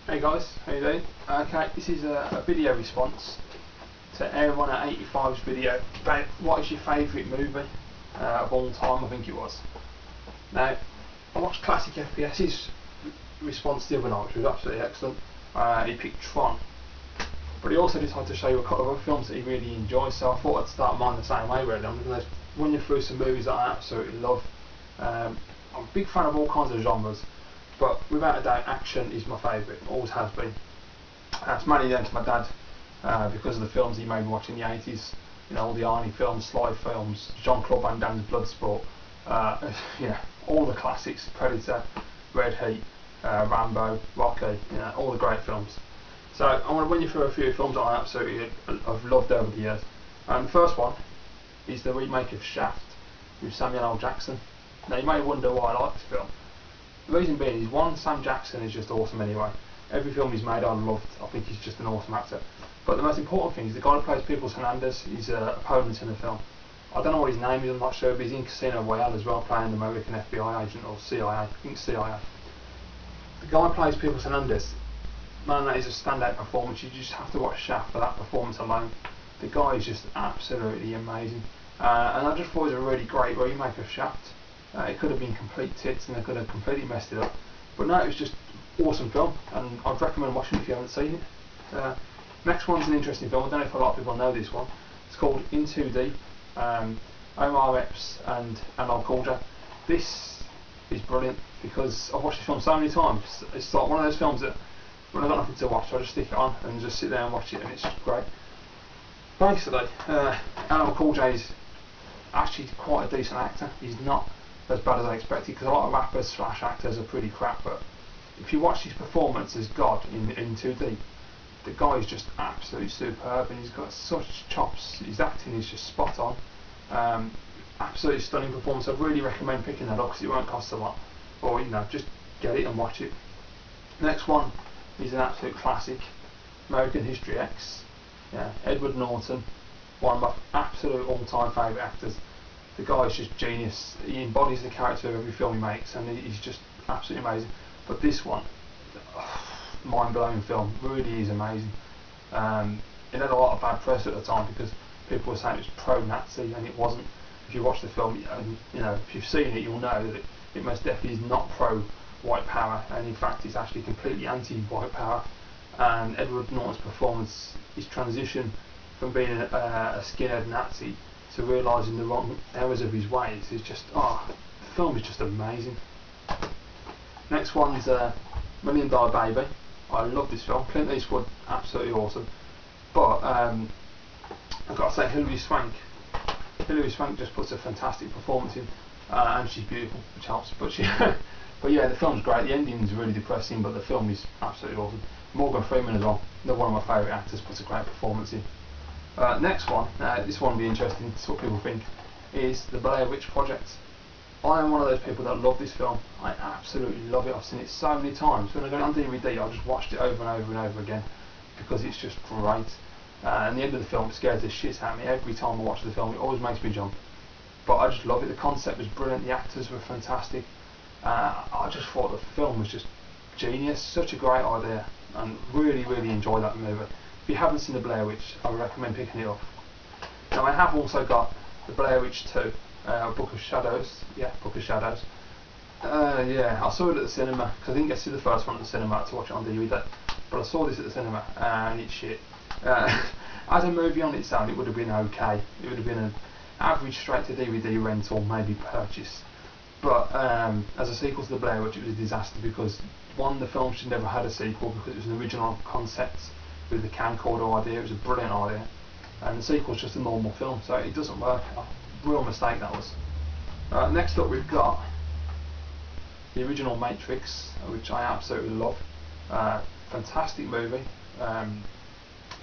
Hey guys, how you doing? Okay, this is a video response to Airrunner85's video about what is your favourite movie of all time, I think it was. Now, I watched Classic FPS's response the other night, which was absolutely excellent. He picked Tron, but he also decided to show you a couple of other films that he really enjoys, so I thought I'd start mine the same way really. I'm going to run you through some movies that I absolutely love. I'm a big fan of all kinds of genres, but without a doubt action is my favourite, always has been. It's mainly down to my dad because of the films he made me watch in the 80s, you know, all the Arnie films, Sly films, Jean-Claude Van Damme's Bloodsport, yeah, all the classics, Predator, Red Heat, Rambo, Rocky, you know, all the great films. So I want to run you through a few films that I absolutely have loved over the years. The first one is the remake of Shaft with Samuel L. Jackson. Now you may wonder why I like this film. The reason being is, one, Sam Jackson is just awesome anyway. Every film he's made I've loved. I think he's just an awesome actor. But the most important thing is the guy who plays Peoples Hernandez, his opponent in the film. I don't know what his name is, I'm not sure, but he's in Casino Royale as well, playing an American FBI agent, or CIA, I think CIA. The guy who plays Peoples Hernandez, man, that is a standout performance. You just have to watch Shaft for that performance alone. The guy is just absolutely amazing. And I just thought it was a really great remake of Shaft. It could have been complete tits and they could have completely messed it up, but no, it was just awesome film, and I'd recommend watching it if you haven't seen it. Next one's an interesting film. I don't know if a lot of people know this one. It's called In Too Deep. Omar Epps and Al Coolidge. This is brilliant because I've watched this film so many times. It's like one of those films that when I've got nothing to watch, I just stick it on and just sit there and watch it, and it's just great. Basically, Al Coolidge is actually quite a decent actor. He's not as bad as I expected, because a lot of rappers / actors are pretty crap, but if you watch his performance as God in Too Deep, the guy is just absolutely superb, and he's got such chops. His acting is just spot on. Absolutely stunning performance. I'd really recommend picking that up because it won't cost a lot, or you know, just get it and watch it. Next one is an absolute classic, American History X. Yeah, Edward Norton, one of my absolute all-time favourite actors. The guy is just genius. He embodies the character of every film he makes, and he's just absolutely amazing. But this one, mind-blowing film, really is amazing. It had a lot of bad press at the time because people were saying it was pro-Nazi, and it wasn't. If you watch the film, you know, if you've seen it, you'll know that it most definitely is not pro-white power, and in fact, it's actually completely anti-white power. And Edward Norton's performance, his transition from being a skinhead Nazi to realising the wrong errors of his ways is just, the film is just amazing. Next one's $1 Million Baby. I love this film. Clint Eastwood, absolutely awesome. But I've got to say, Hilary Swank just puts a fantastic performance in, and she's beautiful, which helps. But but yeah, the film's great. The ending's really depressing, but the film is absolutely awesome. Morgan Freeman as well, another one of my favourite actors, puts a great performance in. Next one, this one will be interesting to see what people think, is The Blair Witch Project. I am one of those people that love this film. I absolutely love it. I've seen it so many times. When I got it on DVD, I just watched it over and over and over again because it's just great. And the end of the film scares the shit out of me every time I watch the film. It always makes me jump. But I just love it. The concept was brilliant. The actors were fantastic. I just thought the film was just genius. Such a great idea, and really enjoyed that movie. If you haven't seen The Blair Witch, I would recommend picking it up. Now I have also got The Blair Witch 2, Book of Shadows. Yeah, Book of Shadows. Yeah, I saw it at the cinema because I didn't get to see the first one at the cinema to watch it on DVD. But I saw this at the cinema and it's shit. As a movie on its own, it would have been okay. It would have been an average straight to DVD rental, maybe purchase. But as a sequel to The Blair Witch, it was a disaster because, one, the film should never had a sequel because it was an original concept with the camcorder idea. It was a brilliant idea, and the sequel's just a normal film, so it doesn't work. A real mistake that was. Next up, we've got the original Matrix, which I absolutely love. Fantastic movie.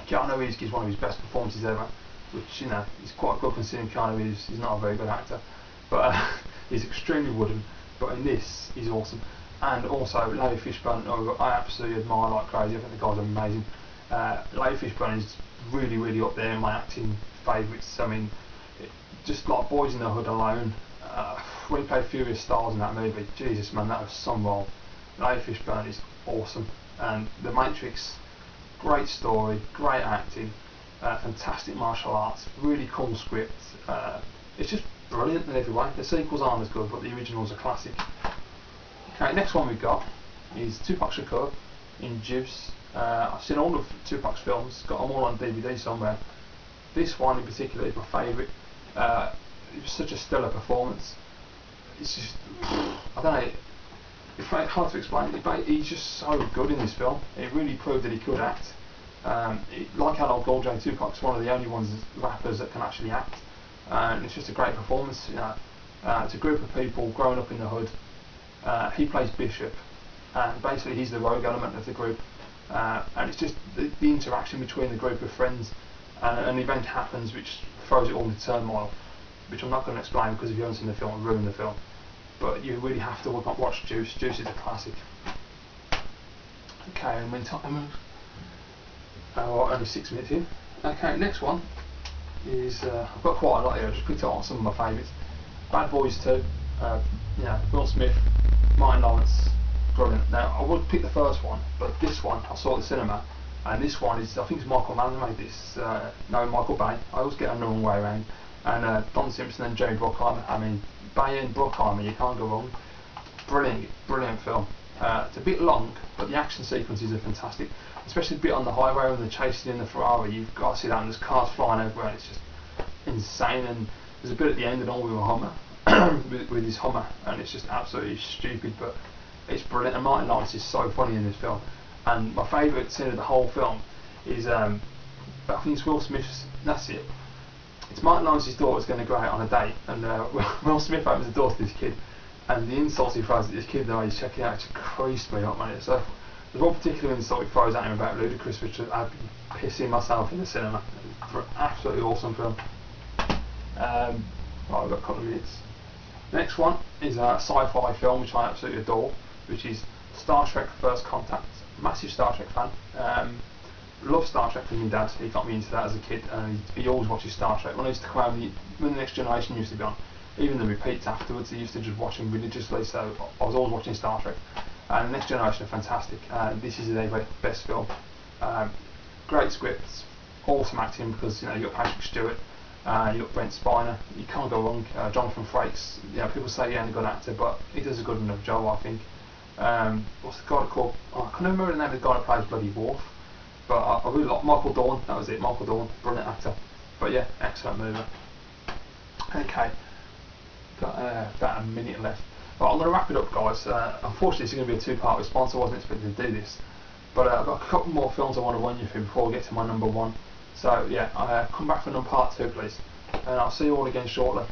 Keanu Reeves gives one of his best performances ever, which, you know, is quite good considering Keanu Reeves is not a very good actor, but he's extremely wooden. But in this, he's awesome. And also Larry Fishburne, who I absolutely admire like crazy. I think the guy's amazing. Larry Fishburne is really up there in my acting favourites. I mean, just like Boys in the Hood alone, when he played Furious Stars in that movie, Jesus man, that was some role. Larry Fishburne is awesome, and The Matrix, great story, great acting, fantastic martial arts, really cool script. It's just brilliant in every way. The sequels aren't as good, but the original's a classic. Okay, next one we've got is Tupac Shakur in Juice. I've seen all of Tupac's films, got them all on DVD somewhere. This one in particular is my favourite. It was such a stellar performance. It's just, I don't know, it's hard to explain. He's just so good in this film. It really proved that he could act. Like Adolf Gold, Tupac's one of the only ones rappers that can actually act. And it's just a great performance. You know, it's a group of people growing up in the hood. He plays Bishop, and basically he's the rogue element of the group. And it's just the interaction between the group of friends. An event happens which throws it all into turmoil, which I'm not going to explain because if you haven't seen the film, it'll ruin the film. But you really have to watch Juice. Juice is a classic. Okay, and when time only 6 minutes in. Okay, next one is I've got quite a lot here. I just picked out some of my favourites. Bad Boys 2. Yeah, Will Smith, Martin Lawrence, brilliant. Now I would pick the first one, but this one I saw at the cinema, and this one is, I think it's Michael Mann made this. No, Michael Bay. I always get them the wrong way around. And Don Simpson and Jerry Bruckheimer. I mean, Bay and Bruckheimer, you can't go wrong. Brilliant, brilliant film. It's a bit long, but the action sequences are fantastic. Especially the bit on the highway when they're chasing in the Ferrari. You've got to see that, and there's cars flying everywhere. And it's just insane. And there's a bit at the end and all with a Hummer, with his Hummer, and it's just absolutely stupid, but it's brilliant. And Martin Lawrence is so funny in this film. And my favourite scene of the whole film is I think it's Will Smith's. That's it. It's Martin Lawrence's daughter's going to go out on a date, and Will Smith opens the door to this kid, and the insults he throws at this kid that he's checking out just creased me up, mate. So there's one particular insult he throws at him about Ludacris, which I'd be pissing myself in the cinema. For an absolutely awesome film. Right, I've got a couple of minutes. The next one is a sci-fi film which I absolutely adore, which is Star Trek First Contact. Massive Star Trek fan. Love Star Trek from my dad. He got me into that as a kid, and he always watches Star Trek. When I used to come home, when the Next Generation used to be on, even the repeats afterwards, he used to just watch them religiously. So I was always watching Star Trek. And the Next Generation are fantastic. This is their best film. Great scripts, awesome acting because you got Patrick Stewart, you got Brent Spiner. You can't go wrong. Jonathan Frakes. People say he ain't a good actor, but he does a good enough job, I think. What's the guy called? I can't remember the name of the guy that plays bloody Worf. But I really like Michael Dorn. That was it, Michael Dorn, brilliant actor. But yeah, excellent movie. Okay, got about a minute left. But I'm going to wrap it up, guys. Unfortunately, it's going to be a two-part response. I wasn't expecting to do this, but I've got a couple more films I want to run you through before we get to my number one. So yeah, come back for part 2, please, and I'll see you all again shortly.